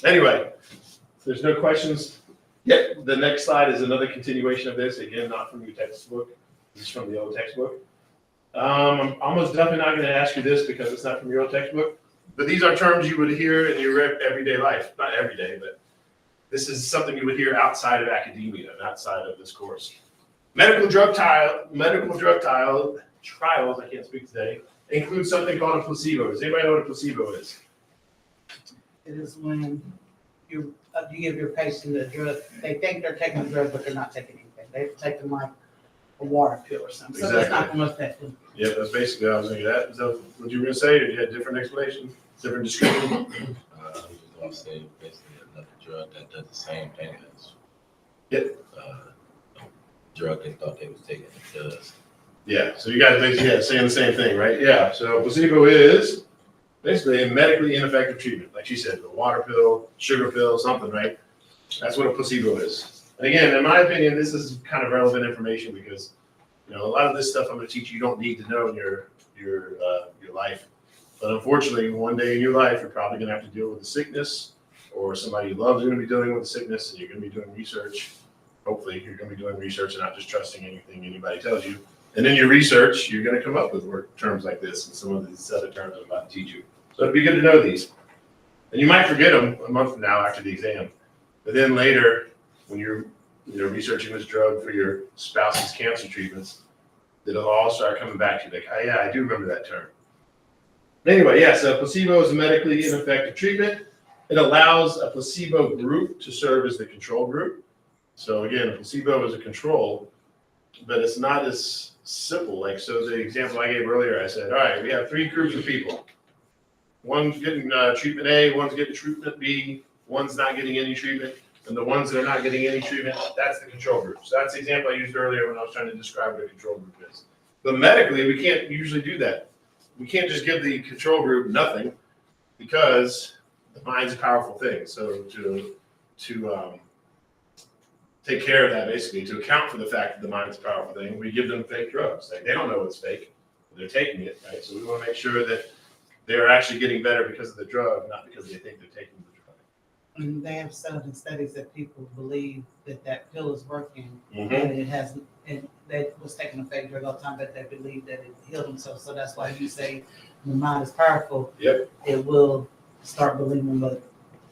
Anyway, if there's no questions. Yeah, the next slide is another continuation of this. Again, not from your textbook. This is from the old textbook. I'm almost definitely not going to ask you this because it's not from your old textbook. But these are terms you would hear in your everyday life. Not every day, but this is something you would hear outside of academia and outside of this course. Medical drug trials, I can't speak today, include something called a placebo. Does anybody know what a placebo is? It is when you give your patient a drug, they think they're taking a drug, but they're not taking anything. They're taking like a water pill or something. So that's not going to affect them. Yeah, that's basically what I was going to get at. Is that what you were going to say, or you had a different explanation, different description? I was just going to say basically another drug that does the same thing as drug they thought they was taking. It does. Yeah, so you guys basically saying the same thing, right? Yeah, so placebo is basically a medically ineffective treatment. Like she said, a water pill, sugar pill, something, right? That's what a placebo is. And again, in my opinion, this is kind of relevant information because, a lot of this stuff I'm going to teach you don't need to know in your life. But unfortunately, one day in your life, you're probably going to have to deal with a sickness, or somebody you love is going to be dealing with a sickness, and you're going to be doing research. Hopefully, you're going to be doing research and not just trusting anything anybody tells you. And in your research, you're going to come up with terms like this and some of these other terms I'm about to teach you. So it'd be good to know these. And you might forget them a month from now after the exam. But then later, when you're researching this drug for your spouse's cancer treatments, it'll all start coming back to you like, oh yeah, I do remember that term. Anyway, yeah, so placebo is a medically ineffective treatment. It allows a placebo group to serve as the control group. So again, a placebo is a control, but it's not as simple. Like, so the example I gave earlier, I said, all right, we have 3 groups of people. One's getting treatment A, one's getting treatment B, one's not getting any treatment. And the ones that are not getting any treatment, that's the control group. So that's the example I used earlier when I was trying to describe what a control group is. But medically, we can't usually do that. We can't just give the control group nothing because the mind's a powerful thing. So to take care of that, basically, to account for the fact that the mind is a powerful thing, we give them fake drugs. Like, they don't know it's fake, but they're taking it, right? So we want to make sure that they're actually getting better because of the drug, not because they think they're taking the drug. And they have shown in studies that people believe that pill is working, Mm-hmm. and it has and they was taking a fake drug all the time, but they believed that it healed themselves. So that's why you say the mind is powerful. Yep. It will start believing what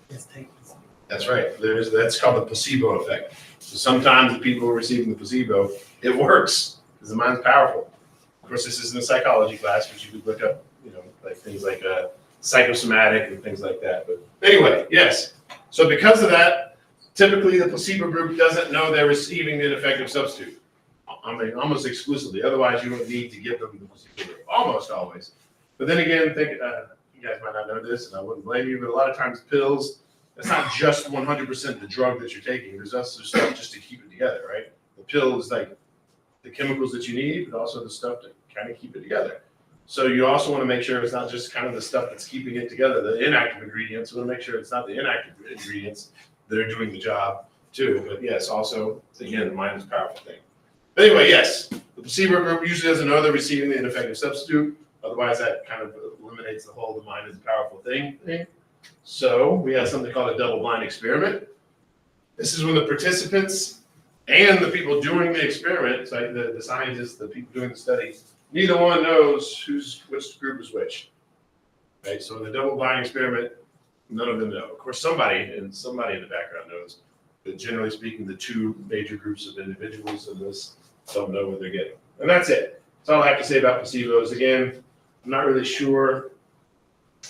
it's taking. That's right. That's called the placebo effect. So sometimes the people who are receiving the placebo, it works because the mind's powerful. Of course, this isn't a psychology class, but you could look up, like things like psychosomatic and things like that. But anyway, yes. So because of that, typically the placebo group doesn't know they're receiving an effective substitute. I mean, almost exclusively. Otherwise, you would need to give them the placebo group. Almost always. But then again, you guys might not know this, and I wouldn't blame you, but a lot of times pills, it's not just 100% the drug that you're taking. There's also stuff just to keep it together, right? The pill is like the chemicals that you need, but also the stuff to kind of keep it together. So you also want to make sure it's not just kind of the stuff that's keeping it together, the inactive ingredients. You want to make sure it's not the inactive ingredients that are doing the job too. But yes, also, again, the mind is a powerful thing. But anyway, yes, the placebo group usually doesn't know they're receiving the ineffective substitute. Otherwise, that kind of eliminates the whole the mind is a powerful thing. So we have something called a double-blind experiment. This is when the participants and the people doing the experiment, it's like the scientists, the people doing the study, neither one knows which group is which. Right? So in the double-blind experiment, none of them know. Of course, somebody in the background knows, but generally speaking, the two major groups of individuals in this don't know what they're getting. And that's it. That's all I have to say about placebos. Again, I'm not really sure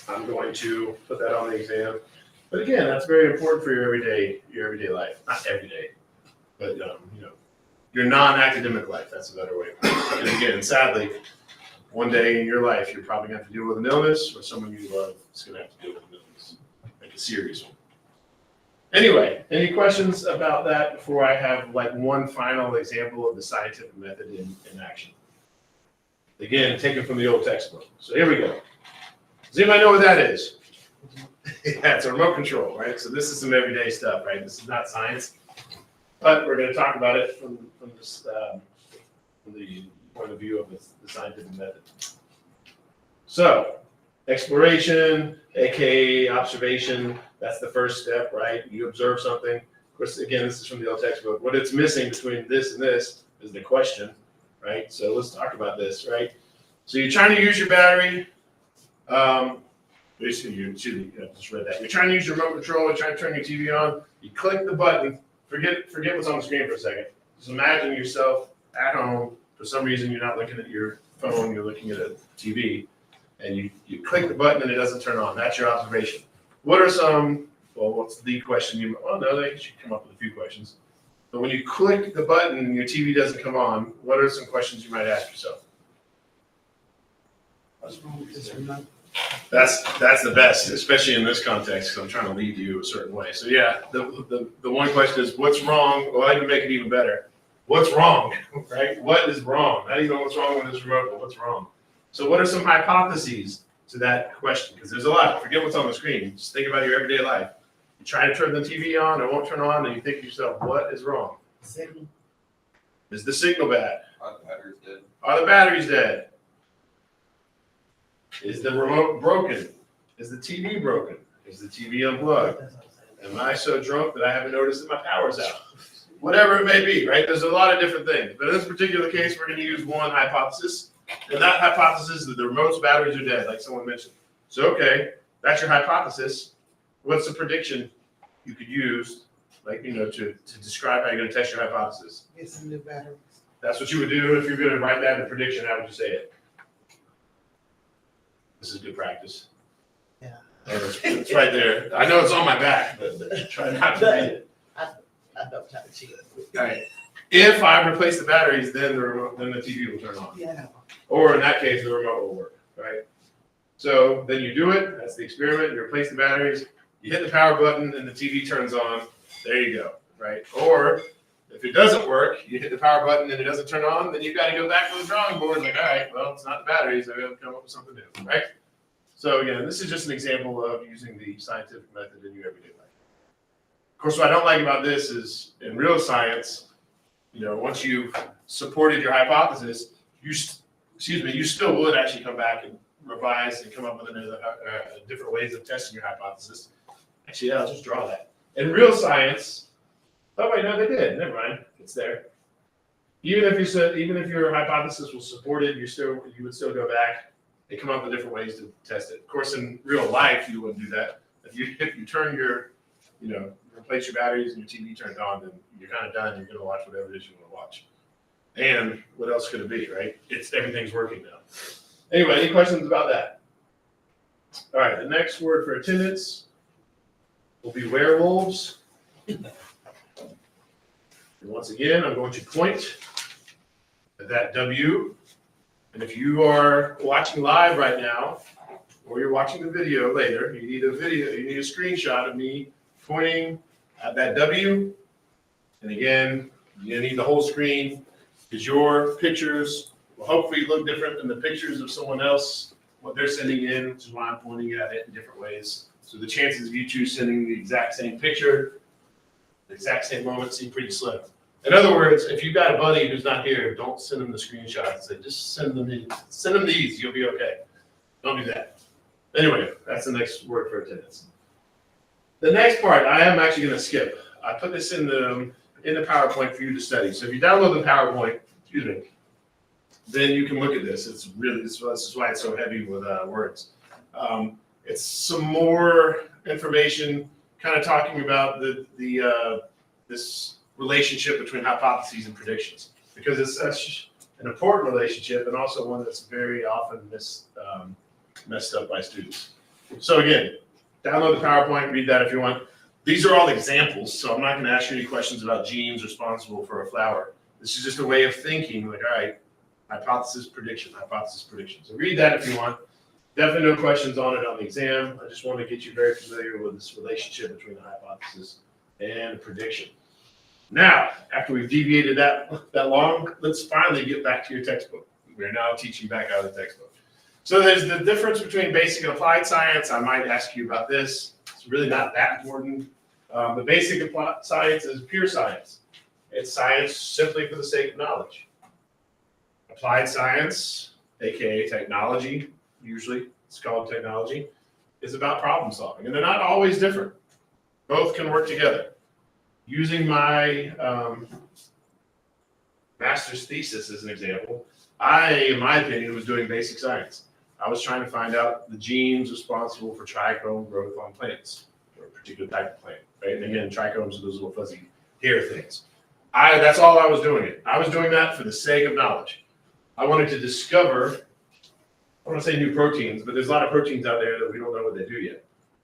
I'm going to put that on the exam. But again, that's very important for your everyday life. Not every day, but your non-academic life. That's a better way. And again, sadly, one day in your life, you're probably going to have to deal with an illness, or someone you love is going to have to deal with an illness, like a serious one. Anyway, any questions about that before I have like one final example of the scientific method in action? Again, taken from the old textbook. So here we go. Does anybody know what that is? Yeah, it's a remote control, right? So this is some everyday stuff, right? This is not science, but we're going to talk about it from the point of view of the scientific method. So, exploration, aka observation, that's the first step, right? You observe something. Of course, again, this is from the old textbook. What it's missing between this and this is the question, right? So let's talk about this, right? So you're trying to use your battery. Basically, just read that. You're trying to use your remote control. You're trying to turn your TV on. You click the button. Forget what's on the screen for a second. Just imagine yourself at home. For some reason, you're not looking at your phone. You're looking at a TV, and you click the button and it doesn't turn on. That's your observation. What are some? Well, what's the question? They should come up with a few questions. But when you click the button and your TV doesn't come on, what are some questions you might ask yourself? What's wrong with this remote? That's the best, especially in this context, because I'm trying to lead you a certain way. So yeah, the one question is, what's wrong? Well, I can make it even better. What's wrong, right? What is wrong? Not even what's wrong with this remote, but what's wrong? So what are some hypotheses to that question? Because there's a lot. Forget what's on the screen. Just think about your everyday life. You try to turn the TV on, it won't turn on, and you think to yourself, what is wrong? Signal. Is the signal bad? Are the batteries dead? Are the batteries dead? Is the remote broken? Is the TV broken? Is the TV unplugged? That's what I'm saying. Am I so drunk that I haven't noticed that my power's out? Whatever it may be, right? There's a lot of different things. But in this particular case, we're going to use one hypothesis. And that hypothesis is that the remote's batteries are dead, like someone mentioned. So, okay, that's your hypothesis. What's the prediction you could use, to describe how you're going to test your hypothesis? Get some new batteries. That's what you would do if you're going to write that in a prediction. How would you say it? This is good practice. Yeah. It's right there. I know it's on my back, but try not to read it. I don't try to cheat. All right. If I replace the batteries, then the TV will turn on. Yeah. Or in that case, the remote will work, right? So then you do it. That's the experiment. You replace the batteries. You hit the power button, and the TV turns on. There you go, right? Or if it doesn't work, you hit the power button and it doesn't turn on, then you've got to go back to the drawing board. Like, all right, well, it's not the batteries. I've got to come up with something new, right? So again, this is just an example of using the scientific method in your everyday life. Of course, what I don't like about this is in real science, once you've supported your hypothesis, you still would actually come back and revise and come up with different ways of testing your hypothesis. Actually, yeah, I'll just draw that. In real science, oh wait, no, they did. Never mind, it's there. Even if your hypothesis was supported, you would still go back and come up with different ways to test it. Of course, in real life, you wouldn't do that. If you turn your, replace your batteries and your TV turned on, then you're kind of done. You're going to watch whatever it is you want to watch. And what else could it be, right? Everything's working now. Anyway, any questions about that? All right, the next word for attendance will be werewolves. And once again, I'm going to point at that W. And if you are watching live right now, or you're watching the video later, you need a screenshot of me pointing at that W. And again, you need the whole screen because your pictures will hopefully look different than the pictures of someone else, what they're sending in, which is why I'm pointing at it in different ways. So the chances of you two sending the exact same picture, the exact same moment seem pretty slim. In other words, if you've got a buddy who's not here, don't send them the screenshots. Say, just send them these, you'll be okay. Don't do that. Anyway, that's the next word for attendance. The next part, I am actually going to skip. I put this in the PowerPoint for you to study. So if you download the PowerPoint, then you can look at this. This is why it's so heavy with words. It's some more information, kind of talking about this relationship between hypotheses and predictions, because it's such an important relationship and also one that's very often messed up by students. So again, download the PowerPoint, read that if you want. These are all examples, so I'm not going to ask you any questions about genes responsible for a flower. This is just a way of thinking, like, all right, hypothesis, prediction. So read that if you want. Definitely no questions on it on the exam. I just want to get you very familiar with this relationship between the hypothesis and prediction. Now, after we've deviated that long, let's finally get back to your textbook. We're now teaching back out of the textbook. So there's the difference between basic and applied science. I might ask you about this. It's really not that important. The basic applied science is pure science. It's science simply for the sake of knowledge. Applied science, aka technology, usually it's called technology, is about problem solving. And they're not always different. Both can work together. Using my master's thesis as an example, in my opinion, was doing basic science. I was trying to find out the genes responsible for trichome growth on plants, or a particular type of plant, right? And again, trichomes are those little fuzzy hair things. That's all I was doing. I was doing that for the sake of knowledge. I wanted to discover, I want to say new proteins, but there's a lot of proteins out there that we don't know what they do yet.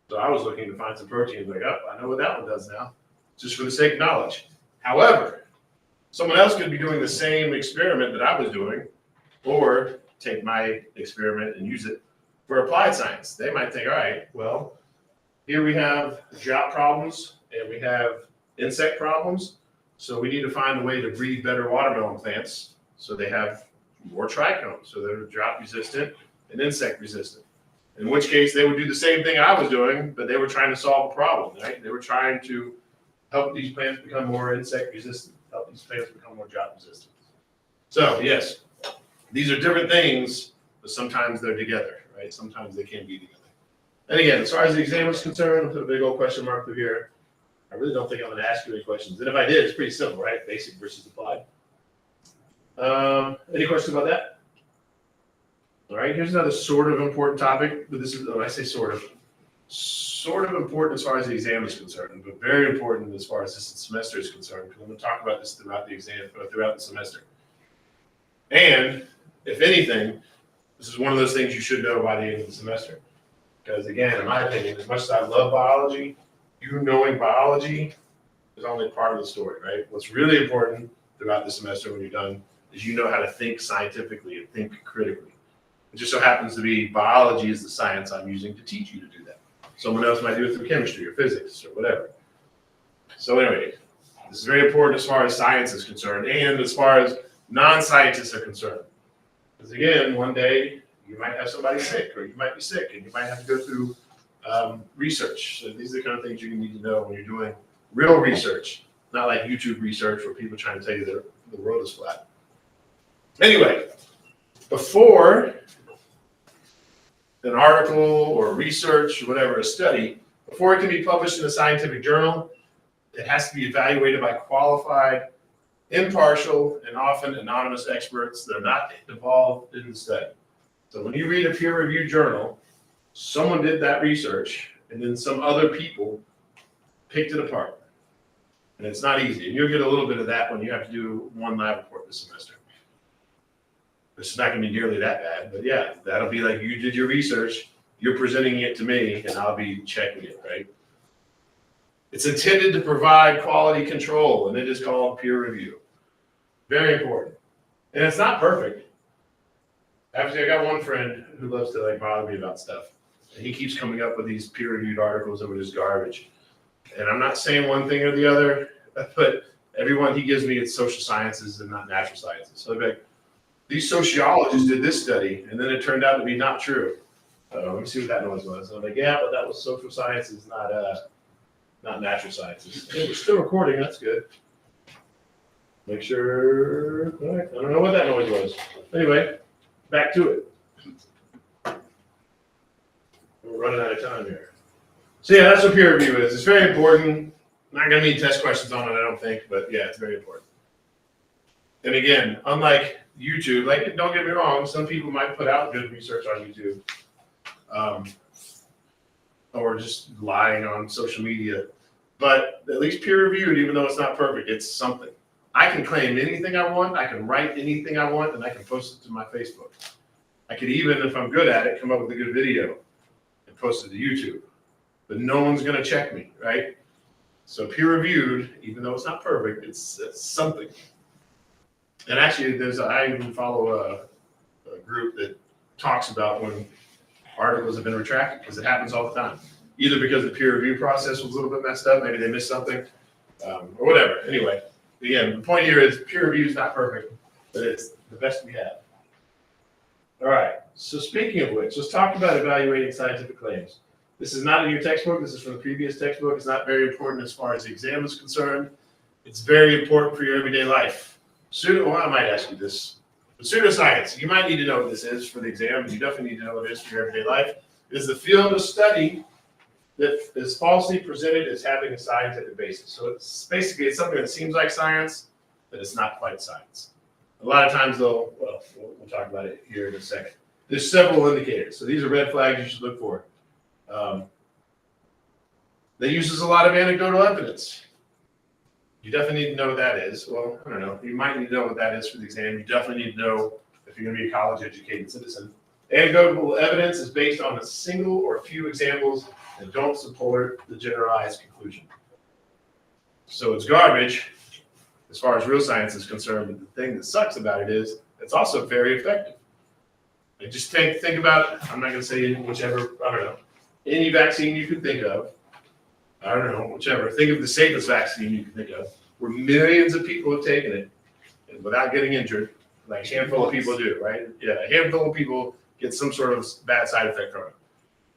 So I was looking to find some proteins, like, oh, I know what that one does now, just for the sake of knowledge. However, someone else could be doing the same experiment that I was doing, or take my experiment and use it for applied science. They might think, all right, well, here we have drought problems and we have insect problems. So we need to find a way to breed better watermelon plants so they have more trichomes, so they're drought resistant and insect resistant. In which case they would do the same thing I was doing, but they were trying to solve a problem, right? They were trying to help these plants become more insect resistant, help these plants become more drought resistant. So yes, these are different things, but sometimes they're together, right? Sometimes they can be together. And again, as far as the exam is concerned, I'll put a big old question mark through here. I really don't think I'm going to ask you any questions. And if I did, it's pretty simple, right? Basic versus applied. Any questions about that? All right, here's another sort of important topic, but this is, when I say sort of important as far as the exam is concerned, but very important as far as this semester is concerned, because I'm going to talk about this throughout the exam, throughout the semester. And if anything, this is one of those things you should know by the end of the semester. Because again, in my opinion, as much as I love biology, you knowing biology is only part of the story, right? What's really important throughout the semester when you're done is you know how to think scientifically and think critically. It just so happens to be biology is the science I'm using to teach you to do that. Someone else might do it through chemistry or physics or whatever. So anyway, this is very important as far as science is concerned and as far as non-scientists are concerned. Because again, one day you might have somebody sick or you might be sick and you might have to go through research. So these are the kind of things you need to know when you're doing real research, not like YouTube research where people are trying to tell you the world is flat. Anyway, before an article or research or whatever, a study, before it can be published in a scientific journal, it has to be evaluated by qualified impartial and often anonymous experts that are not involved in the study. So when you read a peer-reviewed journal, someone did that research, and then some other people picked it apart. And it's not easy. And you'll get a little bit of that when you have to do one lab report this semester. It's not going to be nearly that bad, but yeah, that'll be like you did your research, you're presenting it to me, and I'll be checking it, right? It's intended to provide quality control, and it is called peer review. Very important. And it's not perfect. Actually, I got one friend who loves to like bother me about stuff. And he keeps coming up with these peer-reviewed articles that were just garbage. And I'm not saying one thing or the other, but everyone he gives me, it's social sciences and not natural sciences. So like, these sociologists did this study, and then it turned out to be not true. Let me see what that noise was. I'm like, yeah, but that was social sciences, not natural sciences. Hey, we're still recording. That's good. Make sure. All right. I don't know what that noise was. Anyway, back to it. We're running out of time here. So yeah, that's what peer review is. It's very important. Not gonna need test questions on it, I don't think, but yeah, it's very important. And again, unlike YouTube, like don't get me wrong, some people might put out good research on YouTube, or just lying on social media. But at least peer reviewed, even though it's not perfect, it's something. I can claim anything I want, I can write anything I want, and I can post it to my Facebook. I could even, if I'm good at it, come up with a good video and post it to YouTube. But no one's gonna check me, right? So peer reviewed, even though it's not perfect, it's something. And actually, I even follow a group that talks about when articles have been retracted, because it happens all the time. Either because the peer review process was a little bit messed up, maybe they missed something, or whatever. Anyway, again, the point here is peer review is not perfect, but it's the best we have. All right, so speaking of which, let's talk about evaluating scientific claims. This is not in your textbook, this is from the previous textbook. It's not very important as far as the exam is concerned. It's very important for your everyday life. Well, I might ask you this. But pseudoscience, you might need to know what this is for the exam, but you definitely need to know what it is for your everyday life. It is the field of study that is falsely presented as having a scientific basis. So it's basically, it's something that seems like science, but it's not quite science. A lot of times though, well, we'll talk about it here in a second. There's several indicators. So these are red flags you should look for. That uses a lot of anecdotal evidence. You definitely need to know what that is. Well, I don't know. You might need to know what that is for the exam. You definitely need to know if you're going to be a college-educated citizen. Anecdotal evidence is based on a single or a few examples that don't support the generalized conclusion. So it's garbage as far as real science is concerned, but the thing that sucks about it is it's also very effective. Like just think about it. I'm not going to say whichever, I don't know, any vaccine you could think of. I don't know, whichever. Think of the safest vaccine you can think of, where millions of people have taken it and without getting injured, like a handful of people do, right? Yeah, a handful of people get some sort of bad side effect from it,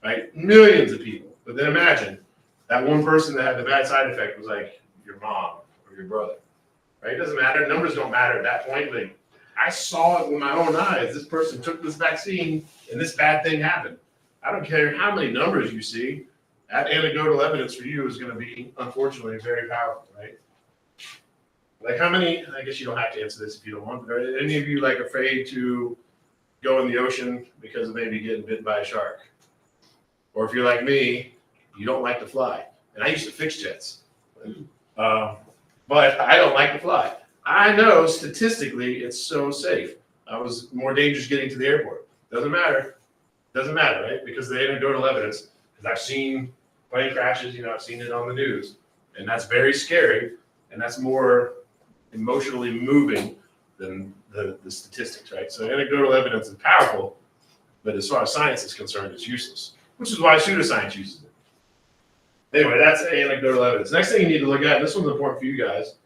right? Millions of people. But then imagine that one person that had the bad side effect was like your mom or your brother, right? It doesn't matter. Numbers don't matter at that point. Like, I saw it with my own eyes. This person took this vaccine and this bad thing happened. I don't care how many numbers you see. That anecdotal evidence for you is going to be, unfortunately, very powerful, right? Like how many, I guess you don't have to answer this if you don't want, but are any of you like afraid to go in the ocean because of maybe getting bitten by a shark? Or if you're like me, you don't like to fly. And I used to fix jets, but I don't like to fly. I know statistically it's so safe. I was more dangerous getting to the airport. Doesn't matter, right? Because of the anecdotal evidence, because I've seen plane crashes, I've seen it on the news, and that's very scary, and that's more emotionally moving than the statistics, right? So anecdotal evidence is powerful, but as far as science is concerned, it's useless, which is why pseudoscience uses it. Anyway, that's anecdotal evidence. Next thing you need to look at, and this one's important for you guys,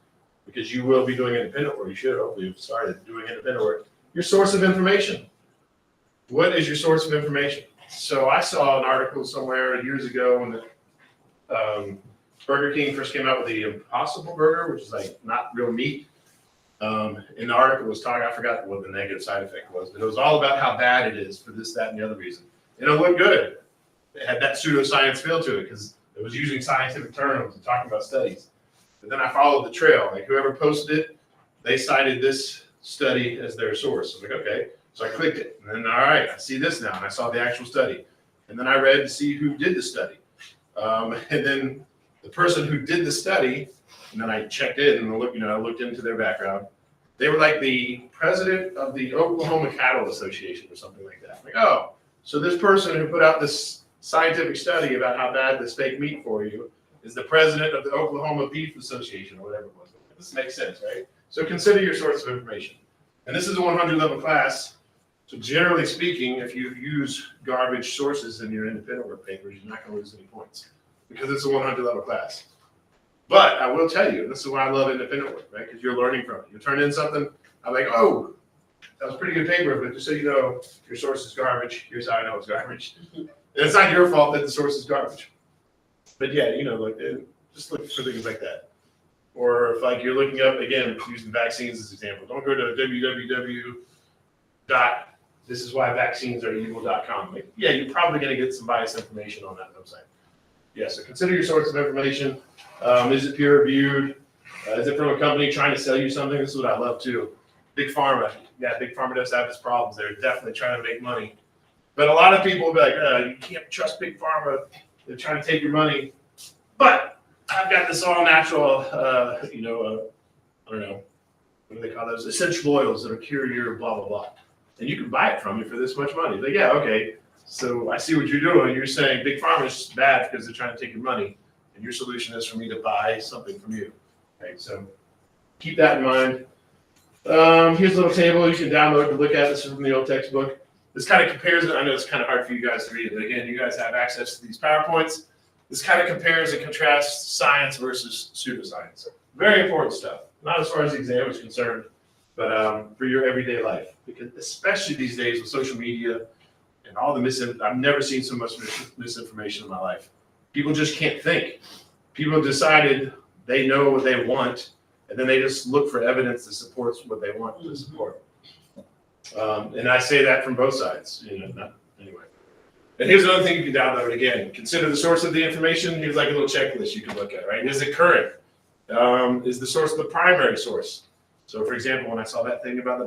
because you will be doing independent work, you should hopefully have started doing independent work, your source of information. What is your source of information? So I saw an article somewhere years ago when Burger King first came out with the Impossible Burger, which is like not real meat. And the article was talking, I forgot what the negative side effect was, but it was all about how bad it is for this, that, and the other reason. And it looked good. It had that pseudoscience feel to it because it was using scientific terms and talking about studies. But then I followed the trail. Like whoever posted it they cited this study as their source. I'm like, okay. So I clicked it, and then, all right, I see this now, and I saw the actual study. And then I read to see who did the study. And then the person who did the study, and then I checked in and looked, I looked into their background. They were like the president of the Oklahoma Cattle Association or something like that. I'm like, oh, so this person who put out this scientific study about how bad this fake meat for you is the president of the Oklahoma Beef Association or whatever it was. This makes sense, right? So consider your source of information. And this is a 100 level class. So generally speaking, if you use garbage sources in your independent work papers, you're not going to lose any points because it's a 100 level class. But I will tell you, this is why I love independent work, right? Because you're learning from it. You turn in something, I'm like, oh, that was pretty good paper, but just so you know, your source is garbage. Here's how I know it's garbage. And it's not your fault that the source is garbage. But yeah, just look for things like that. Or if like you're looking up, again, using vaccines as an example, don't go to www.thisiswhyvaccinesareevil.com. Like, yeah, you're probably going to get some biased information on that website. Yeah, so consider your source of information. Is it peer reviewed? Is it from a company trying to sell you something? This is what I love too. Big Pharma. Yeah, Big Pharma does have its problems. They're definitely trying to make money. But a lot of people will be like, you can't trust Big Pharma. They're trying to take your money. But I've got this all natural, I don't know, what do they call those? Essential oils that'll cure your blah, blah, blah. And you can buy it from me for this much money. Like, yeah, okay. So I see what you're doing. You're saying Big Pharma is bad because they're trying to take your money. And your solution is for me to buy something from you. Okay, so keep that in mind. Here's a little table you can download to look at. This is from the old textbook. This kind of compares it. I know it's kind of hard for you guys to read, but again, you guys have access to these PowerPoints. This kind of compares and contrasts science versus pseudoscience. Very important stuff. Not as far as the exam is concerned, but for your everyday life. Because especially these days with social media and all the I've never seen so much misinformation in my life. People just can't think. People have decided they know what they want, and then they just look for evidence that supports what they want to support. And I say that from both sides, anyway. And here's another thing you can download again. Consider the source of the information. Here's like a little checklist you can look at, right? Is it current? Is the source the primary source? So for example, when I saw that thing about the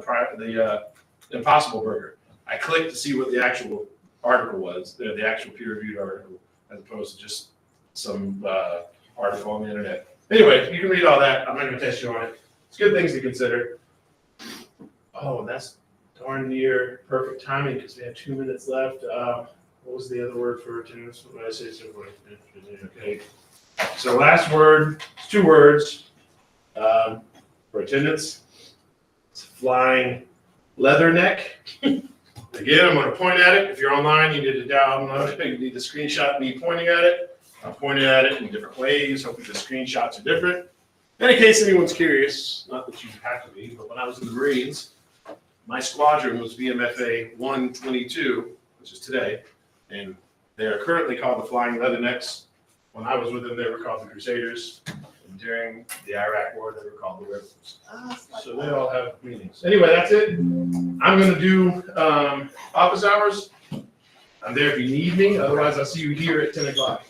Impossible Burger, I clicked to see what the actual article was, the actual peer-reviewed article, as opposed to just some article on the internet. Anyway, you can read all that. I'm not going to test you on it. It's good things to consider. Oh, that's darn near perfect timing because we have 2 minutes left. What was the other word for attendance? What did I say? Okay. So last word, it's 2 words for attendance. It's flying leatherneck. Again, I'm going to point at it. If you're online, you need to download. You need to screenshot me pointing at it. I'm pointing at it in different ways. Hopefully the screenshots are different. And in case anyone's curious, not that you have to be, but when I was in the Marines, my squadron was VMFA 122, which is today, and they are currently called the Flying Leathernecks. When I was with them, they were called the Crusaders. And during the Iraq War, they were called the Rebels. So they all have meanings. Anyway, that's it. I'm going to do office hours. I'm there if you need me. Otherwise, I'll see you here at 10 o'clock.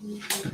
Okay.